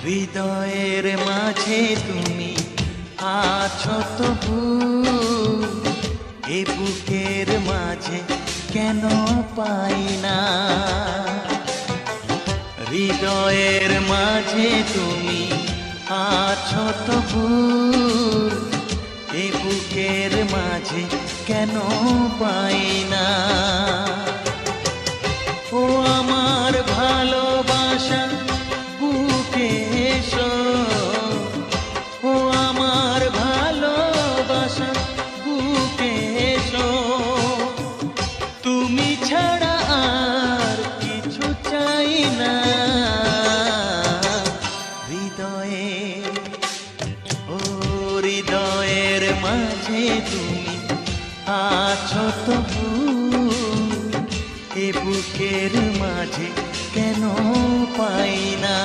হৃদয়ের মাঝে তুমি আছো তবু, এ বুকের মাঝে কেন পাই না। হৃদয়ের মাঝে তুমি আছো তবু, এ বুকের মাঝে কেন পাই না। ও আমার ভালোবাসা বুকে এসো, ও আমার ভালোবাসা বুকে এসো। তুমি ছাড়া আর কিছু চাই না। হৃদয়ে, ও হৃদয়ের মাঝে তুমি আছো তবু, এ বুকের মাঝে কেন পাই না।